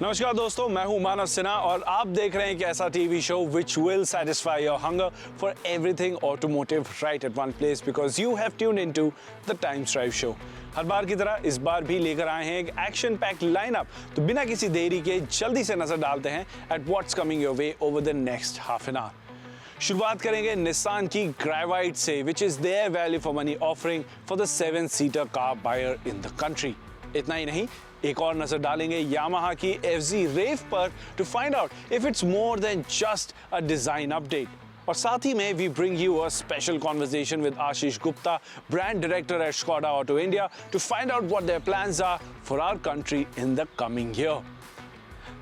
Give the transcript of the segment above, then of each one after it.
नमस्कार दोस्तों, मैं हूं मानव सिन्हा और आप देख रहे हैं एक ऐसा TV show which will satisfy your hunger for everything automotive right at one place because you have tuned into the Times Drive show. हर बार की तरह इस बार भी लेकर आए हैं एक एक्शन पैक्ड लाइनअप, तो बिना किसी देरी के जल्दी से नजर डालते हैं at what's coming your way over the next half an hour. शुरुआत करेंगे निसान की ग्रेवाइट से, which is their value for money offering for the seven seater car buyer in the country. इतना ही नहीं, एक और नजर डालेंगे यामाहा की FZ Rave पर to find out if it's more than just a design update. और साथ ही में we bring you a special conversation with Ashish Gupta, brand director at Skoda Auto India, to find out what their plans are for our country in the coming year.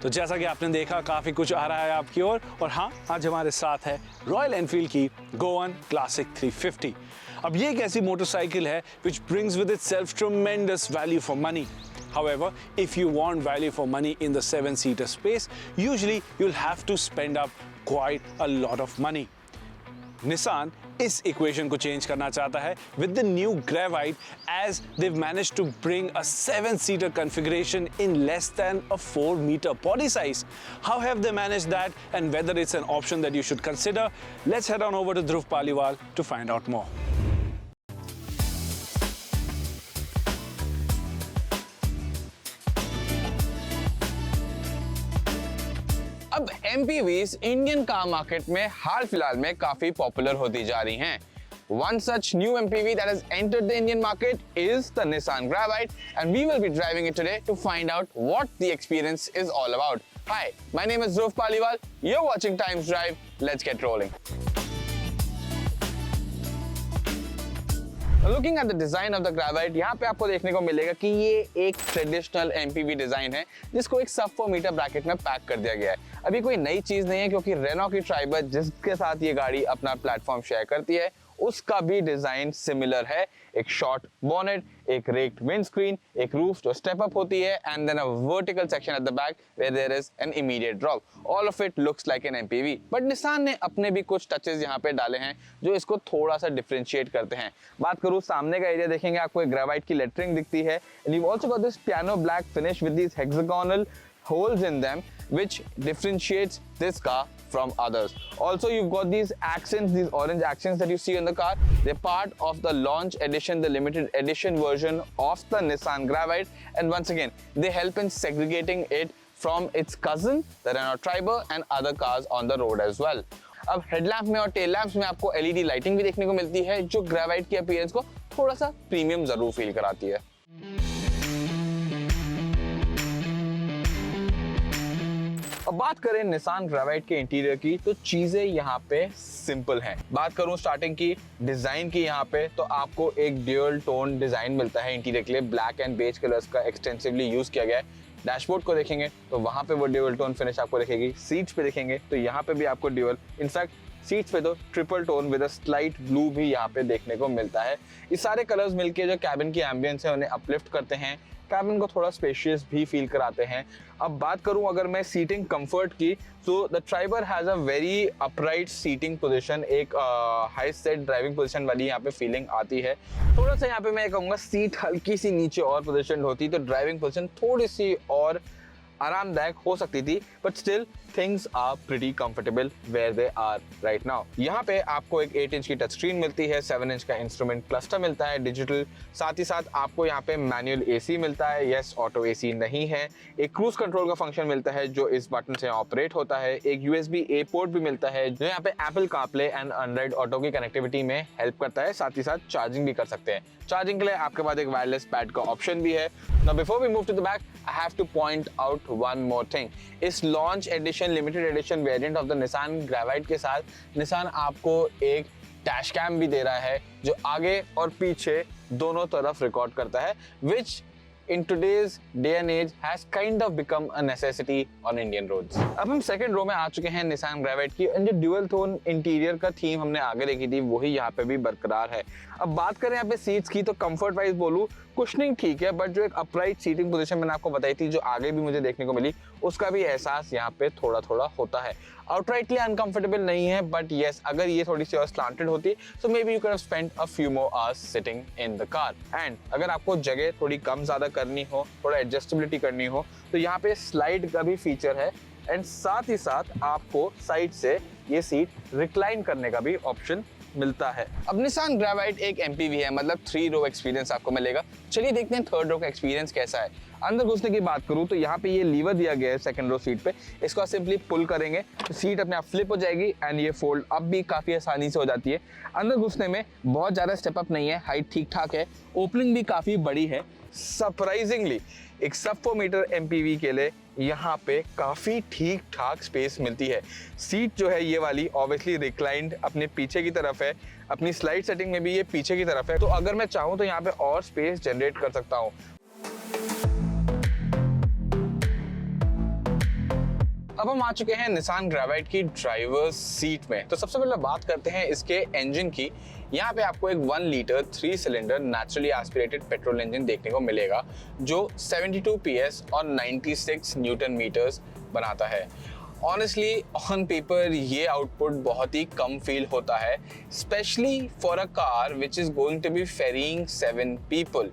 तो जैसा कि आपने देखा, काफी कुछ आ रहा है आपकी ओर, और हाँ, आज हमारे साथ है रॉयल एनफील्ड की Goan Classic 350। अब ये एक ऐसी मोटरसाइकिल है which brings with itself tremendous value for money. However, if you want value for money in the 7-seater space, usually you'll have to spend up quite a lot of money. Nissan इस equation को change करना चाहता है with the new Gravite, as they've managed to bring a 7-seater configuration in less than a 4-meter body size. How have they managed that, and whether it's an option that you should consider? Let's head on over to Dhruv Paliwal to find out more. अब MPVs Indian car market में हाल फिलहाल में काफी popular होती जा रही हैं। One such new MPV that has entered the Indian market is the Nissan Gravite, and we will be driving it today to find out what the experience is all about. Hi, my name is Dhruv Paliwal. You're watching Times Drive. Let's get rolling. Looking at the design of the Gravite, यहाँ पे आपको देखने को मिलेगा कि ये एक traditional MPV design है जिसको एक सब 4 मीटर ब्रैकेट में पैक कर दिया गया है। अभी कोई नई चीज नहीं है, क्योंकि रेनॉ की ट्राइबर जिसके साथ ये गाड़ी अपना प्लेटफॉर्म शेयर करती है, उसका भी डिजाइन सिमिलर है। एक शॉर्ट बॉनेट, एक रेक्ड विंडस्क्रीन, एक रूफ जो स्टेप अप होती है, and then a vertical section at the back where there is an immediate drop. All of it looks like an MPV, but Nissan ने अपने भी कुछ टचेस यहाँ पे डाले हैं जो इसको थोड़ा सा डिफरेंशिएट करते हैं। बात करूँ सामने का एरिया, देखेंगे आपको एक ग्रेवाइट की लेटरिंग दिखती है, and you also got this piano black finish with these hexagonal holes in them, which differentiates this car from others. Also, you've got these accents, these orange accents that you see on the car. They're part of the launch edition, the limited edition version of the Nissan Gravite, and once again, they help in segregating it from its cousin, the Renault Triber, and other cars on the road as well. अब headlamp में और tail lamps में आपको LED lighting भी देखने को मिलती है, जो ग्रेवाइट की अपीयरेंस को थोड़ा सा प्रीमियम जरूर फील कराती है। अब बात करें निसान ग्रेवाइट के इंटीरियर की, तो चीजें यहाँ पे सिंपल हैं। बात करूँ स्टार्टिंग की डिजाइन की यहाँ पे, तो आपको एक ड्यूअल टोन डिजाइन मिलता है इंटीरियर के लिए। ब्लैक एंड बेज कलर्स का एक्सटेंसिवली यूज किया गया है। डैशबोर्ड को देखेंगे तो वहां पे वो ड्यूअल टोन फिनिश आपको दिखेगी। सीट्स पे देखेंगे तो यहाँ पे भी आपको ड्यूअल, इनफैक्ट सीट्स पे तो triple tone with a slight blue भी यहाँ पे देखने को मिलता है। ये सारे कलर्स मिलके जो कैबिन की एम्बियंस है उन्हें अपलिफ्ट करते हैं, कैबिन को थोड़ा स्पेशियस भी फील कराते हैं। अब बात करूं अगर मैं सीटिंग कंफर्ट की, तो the Triber has a very upright seating position, एक हाई सेट ड्राइविंग पोजीशन वाली यहाँ पे फीलिंग आती है। थोड़ा सा यहाँ पे मैं कहूँगा सीट हल्की सी नीचे और पोजीशन होती तो ड्राइविंग पोजीशन थोड़ी सी और आरामदायक हो सकती थी, but still things are pretty comfortable where they are right now. यहाँ पे आपको एक 8 इंच की टच स्क्रीन मिलती है, 7 इंच का इंस्ट्रूमेंट क्लस्टर मिलता है डिजिटल, साथ ही साथ आपको यहाँ पे मैनुअल AC मिलता है। यस, ऑटो AC नहीं है। एक क्रूज कंट्रोल का फंक्शन मिलता है जो इस बटन से ऑपरेट होता है। एक USB-A पोर्ट भी मिलता है जो यहाँ पे Apple CarPlay and Android auto की कनेक्टिविटी में हेल्प करता है। साथ ही साथ चार्जिंग भी कर सकते हैं। चार्जिंग के लिए आपके पास एक वायरलेस पैड का ऑप्शन भी है। Now before we move to the back, I have to point out one more thing. इस launch edition, limited edition variant of the Nissan Gravite के साथ निसान आपको एक डैश कैम भी दे रहा है जो आगे और पीछे दोनों तरफ रिकॉर्ड करता है, which in today's day and age has kind of become a necessity on Indian roads. अब हम सेकंड रो में आ चुके हैं निसान ग्रेवाइट की, और जो ड्यूअल टोन इंटीरियर का थीम हमने आगे देखी थी वही यहाँ पे भी बरकरार है। अब बात करें यहाँ पे सीट्स की, तो कंफर्ट वाइज बोलूँ कुशनिंग ठीक है, बट जो एक अपराइट सीटिंग पोजीशन मैंने आपको बताई थी जो आगे भी मुझे देखने को मिली, उसका भी एहसास यहाँ पे थोड़ा थोड़ा होता है। आउटराइटली अनकंफर्टेबल नहीं है, बट येस अगर ये थोड़ी सी और स्लांटेड होती so maybe you could have spent a few more hours sitting in the car. And अगर आपको जगह थोड़ी कम ज़्यादा करनी हो, थोड़ा एडजस्टेबिलिटी करनी हो, तो यहाँ पे स्लाइड का भी फीचर है एंड साथ ही साथ आपको साइड से ये सीट रिक्लाइन करने का भी ऑप्शन मिलता है। अब निसान ग्रेवाइट एक MPV है, मतलब 3 रो एक्सपीरियंस आपको मिलेगा। चलिए देखते हैं थर्ड रो का एक्सपीरियंस कैसा है। अंदर घुसने की बात करूं तो यहाँ पे ये लीवर दिया गया है सेकंड रो सीट पे, इसको आप सिंपली पुल करेंगे तो सीट अपने आप फ्लिप हो जाएगी एंड ये फोल्ड अप भी काफी आसानी से हो जाती है। अंदर घुसने में बहुत ज्यादा स्टेप अप नहीं है, हाइट ठीक ठाक है, ओपनिंग भी काफी बड़ी है। सरप्राइजिंगली एक सब 4 मीटर MPV के लिए यहाँ पे काफी ठीक ठाक स्पेस मिलती है। सीट जो है ये वाली ऑब्वियसली रिक्लाइंड अपने पीछे की तरफ है, अपनी स्लाइड सेटिंग में भी ये पीछे की तरफ है, तो अगर मैं चाहूँ तो यहाँ पे और स्पेस जनरेट कर सकता हूँ। अब हम आ चुके हैं निसान ग्रेवाइट की ड्राइवर्स सीट में। तो सबसे पहले बात करते हैं इसके इंजन की। यहाँ पे आपको एक 1 litre 3 cylinder naturally aspirated petrol engine देखने को मिलेगा जो 72 PS और 96 न्यूटन मीटर्स बनाता है। ऑनेस्टली ऑन पेपर ये आउटपुट बहुत ही कम फील होता है, specially for a car which is going to be ferrying 7 people.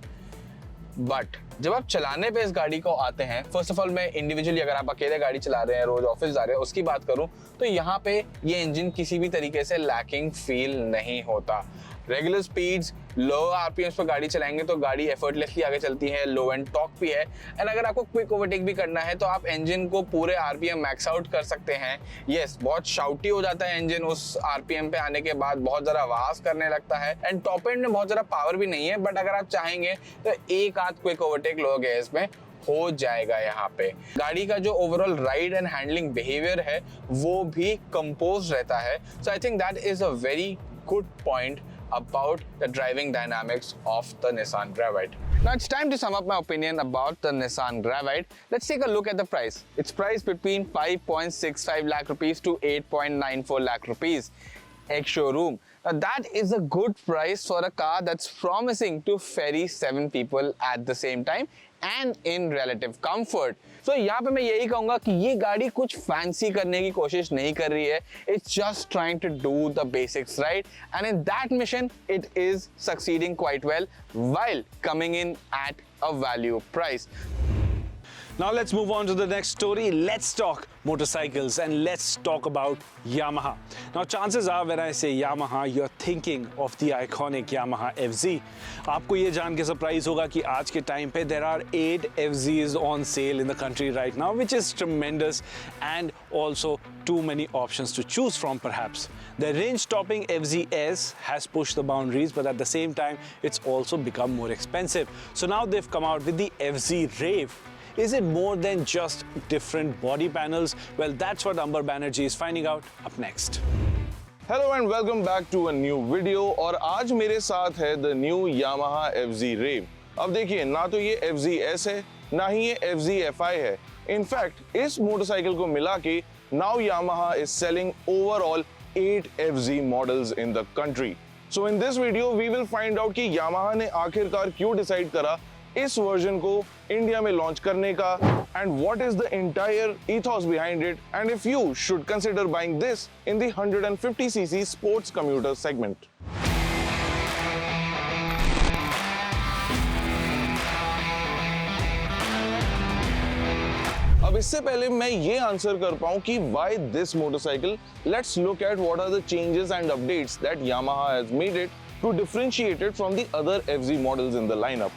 But जब आप चलाने पे इस गाड़ी को आते हैं, फर्स्ट ऑफ ऑल मैं इंडिविजुअली अगर आप अकेले गाड़ी चला रहे हैं, रोज ऑफिस जा रहे हैं, उसकी बात करूं तो यहाँ पे ये इंजन किसी भी तरीके से लैकिंग फील नहीं होता। रेगुलर स्पीड्स, लो आरपीएम्स पर गाड़ी चलाएंगे तो गाड़ी एफर्टलेसली आगे चलती है, लो एंड टॉक भी है एंड अगर आपको क्विक ओवरटेक भी करना है तो आप इंजन को पूरे आरपीएम मैक्स आउट कर सकते हैं। यस, बहुत शाउटी हो जाता है इंजन उस आरपीएम पे आने के बाद, बहुत ज़रा आवाज करने लगता है एंड टॉप एंड में बहुत ज़रा पावर भी नहीं है, बट अगर आप चाहेंगे तो एक आध क्विक ओवरटेक लोगे इसमें हो जाएगा। यहाँ पे गाड़ी का जो overall ride and handling behaviour है वो भी कंपोज रहता है। So I think that is a very good point about the driving dynamics of the Nissan Gravite. Now it's time to sum up my opinion about the Nissan Gravite. Let's take a look at the price. It's priced between 5.65 lakh rupees to 8.94 lakh rupees. Ex-showroom. Now that is a good price for a car that's promising to ferry 7 people at the same time and in relative comfort. So यहाँ पे मैं यही कहूँगा कि ये गाड़ी कुछ fancy करने की कोशिश नहीं कर रही है. It's just trying to do the basics right, and in that mission it is succeeding quite well while coming in at a value price. Now let's move on to the next story. Let's talk motorcycles and let's talk about Yamaha. Now chances are when I say Yamaha, you're thinking of the iconic Yamaha FZ. आपको ये जान के surprise होगा कि आज के time पे there are 8 FZs on sale in the country right now, which is tremendous and also too many options to choose from perhaps. The range-topping FZS has pushed the boundaries, but at the same time, it's also become more expensive. So now they've come out with the FZ Rave. Is it more than just different body panels? Well, that's what Amber Banerjee is finding out up next. Hello and welcome back to a new video. और आज मेरे साथ है the new Yamaha FZ Rave. अब देखिए, ना तो ये FZS है, ना ही ये FZ-FI है. In fact, इस मोटरसाइकिल को मिला के now Yamaha is selling overall 8 FZ models in the country. So in this video, we will find out कि Yamaha ने आखिरकार क्यों डिसाइड करा इस वर्जन को इंडिया में लॉन्च करने का and what is the entire ethos behind it and if you should consider buying this in the 150cc sports commuter segment. अब इससे पहले मैं ये आंसर कर पाऊं कि why this motorcycle, let's look at what are the changes and updates that Yamaha has made it to differentiate it from the other FZ models in the lineup.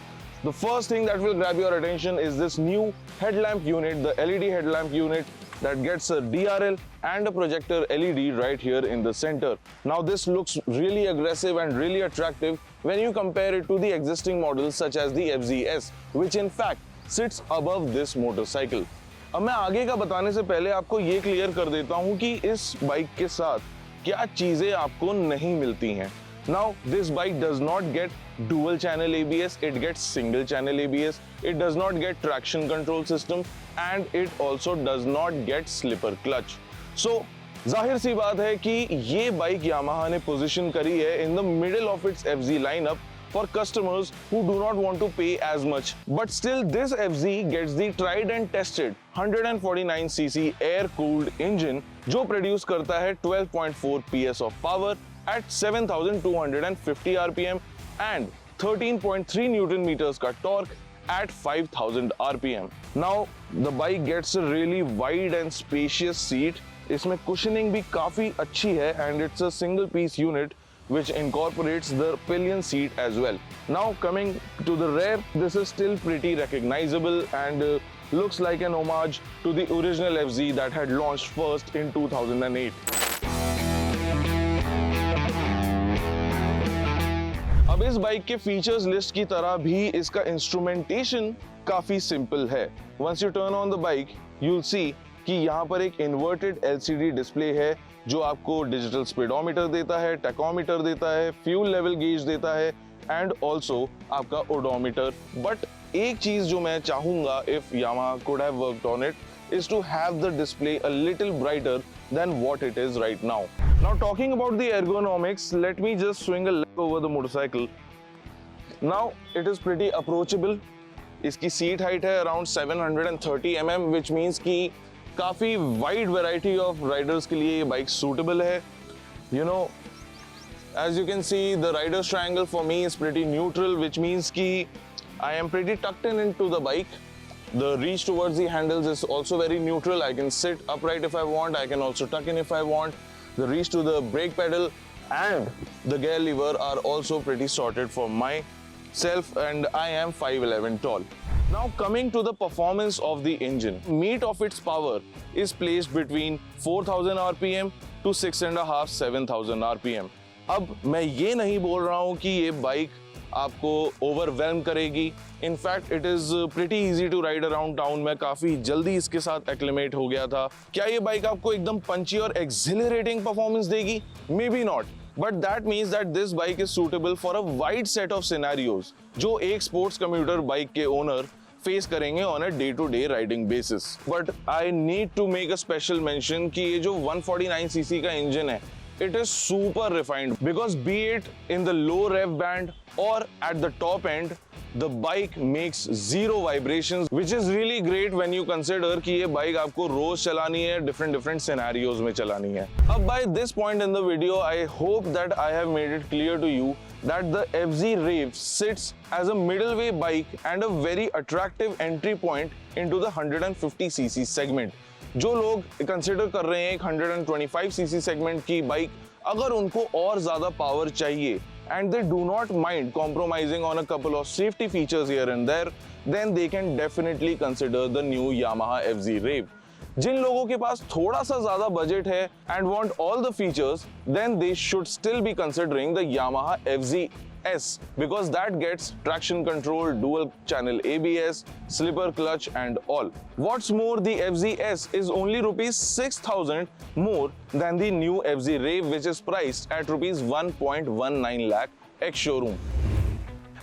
The first thing that will grab your attention is this new headlamp unit, the LED headlamp unit that gets a DRL and a projector LED right here in the center. Now this looks really aggressive and really attractive when you compare it to the existing models such as the FZS, which in fact sits above this motorcycle. अब मैं आगे का बताने से पहले आपको ये clear कर देता हूँ कि इस बाइक के साथ क्या चीजें आपको नहीं मिलती हैं. Now this bike does not get dual channel ABS, it gets single channel ABS, it does not get traction control system and it also does not get slipper clutch. So जाहिर सी बात है कि ये बाइक Yamaha ने position करी है in the middle of its FZ lineup for customers who do not want to pay as much. But still, this FZ gets the tried and tested 149cc air-cooled engine जो produce करता है 12.4 PS of power at 7,250 RPM and 13.3 Newton meters का torque at 5,000 RPM. Now, the bike gets a really wide and spacious seat. इसमें cushioning भी काफी अच्छी है and it's a single piece unit which incorporates the pillion seat as well. Now coming to the rear, this is still pretty recognizable and looks like an homage to the original FZ that had launched first in 2008. अब इस bike के features list की तरह भी इसका instrumentation काफी simple है. Once you turn on the bike, you'll see कि यहाँ पर एक इन्वर्टेड LCD डिस्प्ले है जो आपको डिजिटल स्पीडोमीटर देता है, टैकोमीटर देता है, फ्यूल लेवल गेज देता है एंड ऑल्सो आपका ओडोमीटर. बट एक चीज जो मैं चाहूंगा if Yamaha could have worked on it is to have the display a little brighter than what it is right now. Now talking about the ergonomics, let me just swing a leg over the motorcycle. Now it is pretty approachable. इसकी seat height है around 730 mm which means कि काफी wide variety of Riders के लिए ये bike suitable है. You know, as you can see, the rider's triangle for me is pretty neutral, which means कि I am pretty tucked in into the bike. The reach towards the handles is also very neutral. I can sit upright if I want. I can also tuck in if I want. The reach to the brake pedal and the gear lever are also pretty sorted for myself, and I am 5'11" tall. Now coming to the performance of the engine, meat of its power is placed between 4,000 RPM to 6.5-7,000 RPM. अब मैं ये नहीं बोल रहा हूँ कि ये bike आपको ओवरवेल्म करेगी. In fact, it is pretty easy to ride around town. मैं काफी जल्दी इसके साथ एक्लिमेट हो गया था. क्या ये बाइक आपको एकदम पंची और एक्सिलरेटिंग परफॉर्मेंस देगी? Maybe not. But that means that this bike is suitable for a wide set of scenarios जो एक स्पोर्ट्स कम्यूटर बाइक के ओनर फेस करेंगे on a day to day riding basis. But I need to make a special mention कि ये जो 149cc का engine है, it is super refined because be it in the low rev band or at the top end, the bike makes zero vibrations, which is really great when you consider कि ये bike आपको रोज चलानी है, different scenarios में चलानी है. अब by this point in the video, I hope that I have made it clear to you that the FZ Rave sits as a middle-way bike and a very attractive entry point into the 150cc segment. जो लोग consider कर रहे हैं एक 125cc segment की bike, अगर उनको और ज्यादा पावर चाहिए and they do not mind compromising on a couple of safety features here and there, then they can definitely consider the new Yamaha FZ Rave. जिन लोगों के पास थोड़ा सा ज्यादा बजट है and want all the features, then they should still be considering the Yamaha FZ S because that gets traction control, dual channel ABS, slipper clutch and all. What's more, the FZ S is only rupees 6,000 more than the new FZ Rave, which is priced at rupees 1.19 lakh ex showroom.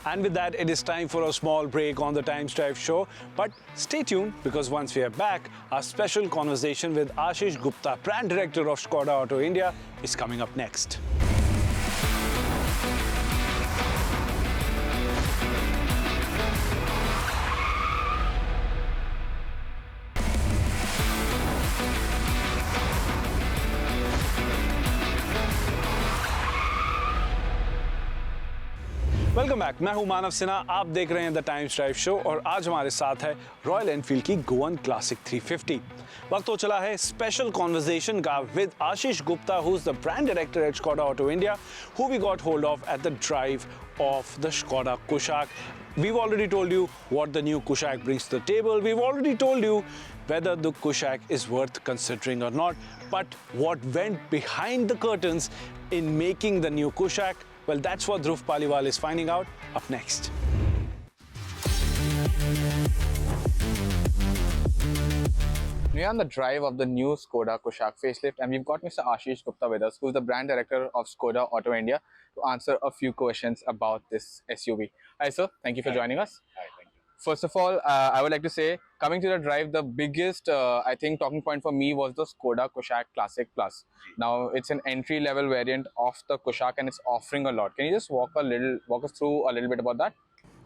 And with that, it is time for a small break on the Times Drive show. But stay tuned because once we are back, our special conversation with Ashish Gupta, brand director of Skoda Auto India, is coming up next. Welcome back. मैं हूं मानव सिन्हा, आप देख रहे हैं the Times Drive show और आज हमारे साथ है रॉयल एनफील्ड की गोवन क्लासिक 350. वक्त हो चला है स्पेशल कॉन्वर्सेशन का with Ashish Gupta, who is the brand director at Skoda Auto India, who we got hold of at the drive of the Skoda Kushaq. We've already told you what the new Kushaq brings to the table. We've already told you whether the Kushaq is worth considering or not. But what went behind the curtains in making the new Kushaq, well, that's what Dhruv Paliwal is finding out up next. We're on the drive of the new Skoda Kushaq facelift, and we've got Mr. Ashish Gupta with us, who's the brand director of Skoda Auto India, to answer a few questions about this SUV. Hi, sir. Thank you for joining us. Hi, thank you. First of all, I would like to say, coming to the drive, the biggest, I think, talking point for me was the Skoda Kushaq Classic Plus. Now, it's an entry-level variant of the Kushaq, and it's offering a lot. Can you just walk us through a little bit about that?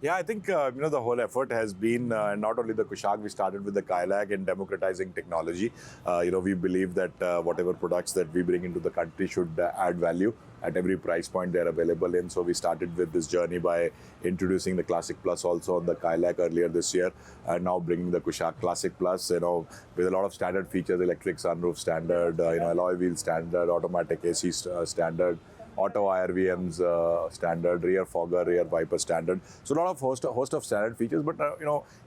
Yeah, I think the whole effort has been not only the Kushaq. We started with the Kailak in democratizing technology. We believe that whatever products that we bring into the country should add value at every price point they're available in. So we started with this journey by introducing the Classic Plus also on the Kailak earlier this year, and now bringing the Kushaq Classic Plus. With a lot of standard features: electric sunroof standard, alloy wheel standard, automatic AC standard, auto IRVMs standard, rear fogger, rear wiper standard. So a lot of host of standard features, but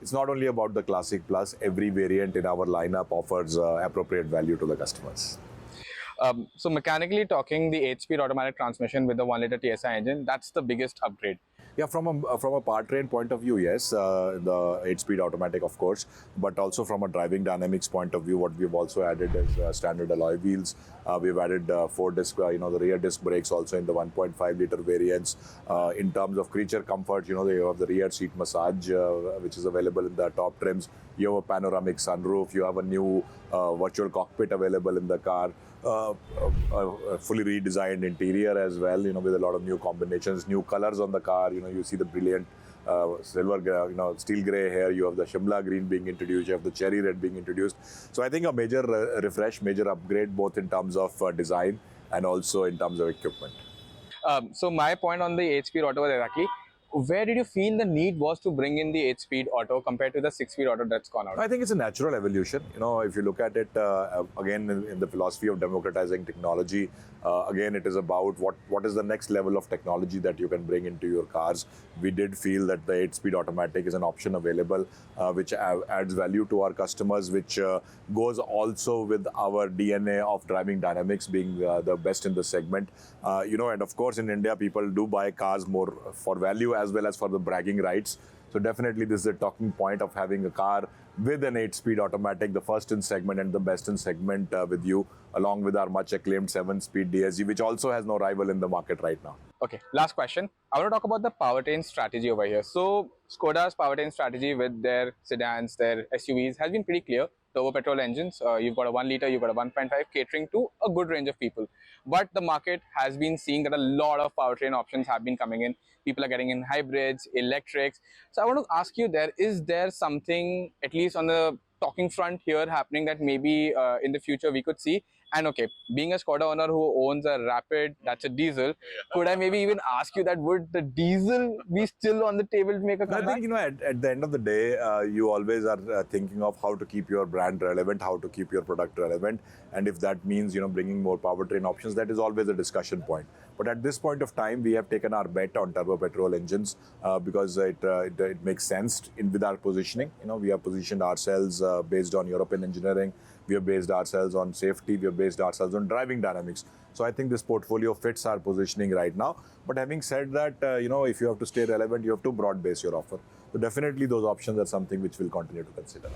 it's not only about the Classic Plus. Every variant in our lineup offers appropriate value to the customers. So mechanically talking, the 8-speed automatic transmission with the 1-liter TSI engine, that's the biggest upgrade. Yeah, from a powertrain point of view, yes, the 8-speed automatic, of course, but also from a driving dynamics point of view, what we've also added is standard alloy wheels. We've added 4-disc, the rear disc brakes also in the 1.5-liter variants. In terms of creature comfort, you have the rear seat massage, which is available in the top trims. You have a panoramic sunroof. You have a new virtual cockpit available in the car. A fully redesigned interior as well, with a lot of new combinations, new colors on the car. You see the brilliant silver, steel grey here. You have the Shimla green being introduced. You have the cherry red being introduced. So I think a major refresh, major upgrade, both in terms of design and also in terms of equipment. So my point on the 8-speed auto was exactly, where did you feel the need was to bring in the 8-speed auto compared to the 6-speed auto that's gone out? I think it's a natural evolution. If you look at it, again, in the philosophy of democratizing technology, again, it is about what is the next level of technology that you can bring into your cars. We did feel that the 8-speed automatic is an option available, which adds value to our customers, which goes also with our DNA of driving dynamics being the best in the segment. And of course, in India, people do buy cars more for value as well as for the bragging rights. So definitely this is a talking point of having a car with an 8-speed automatic, the first in segment and the best in segment with you, along with our much acclaimed 7-speed DSG, which also has no rival in the market right now. Okay, last question. I want to talk about the powertrain strategy over here. So Skoda's powertrain strategy with their sedans, their SUVs has been pretty clear. Turbo petrol engines, you've got a 1-liter, you've got a 1.5, catering to a good range of people. But the market has been seeing that a lot of powertrain options have been coming in. People are getting in hybrids, electrics. So I want to ask you is there something, at least on the talking front here, happening that maybe in the future we could see? And okay, being a Skoda owner who owns a Rapid, that's a diesel, could I maybe even ask you that would the diesel be still on the table to make a comeback? I think, at the end of the day, you always are thinking of how to keep your brand relevant, how to keep your product relevant. And if that means, bringing more powertrain options, that is always a discussion point. But at this point of time, we have taken our bet on turbo petrol engines because it makes sense with our positioning. We have positioned ourselves based on European engineering. We have based ourselves on safety. We have based ourselves on driving dynamics. So I think this portfolio fits our positioning right now. But having said that, if you have to stay relevant, you have to broad base your offer. So definitely those options are something which we'll continue to consider.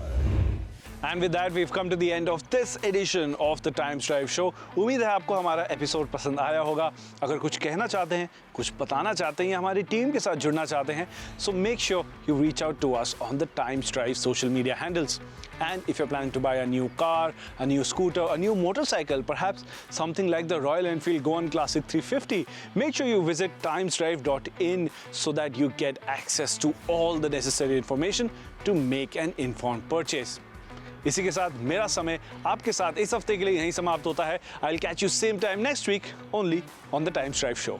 And with that, we've come to the end of this edition of the Times Drive Show. उम्मीद है आपको हमारा episode पसंद आया होगा. अगर कुछ कहना चाहते हैं, कुछ बताना चाहते हैं या हमारी टीम के साथ जुड़ना चाहते हैं, so make sure you reach out to us on the Times Drive social media handles. And if you're planning to buy a new car, a new scooter, a new motorcycle, perhaps something like the Royal Enfield Goan Classic 350, make sure you visit timesdrive.in so that you get access to all the necessary information to make an informed purchase. इसी के साथ मेरा समय आपके साथ इस हफ्ते के लिए यहीं समाप्त होता है. I'll catch you same time next week only on the Times Drive Show.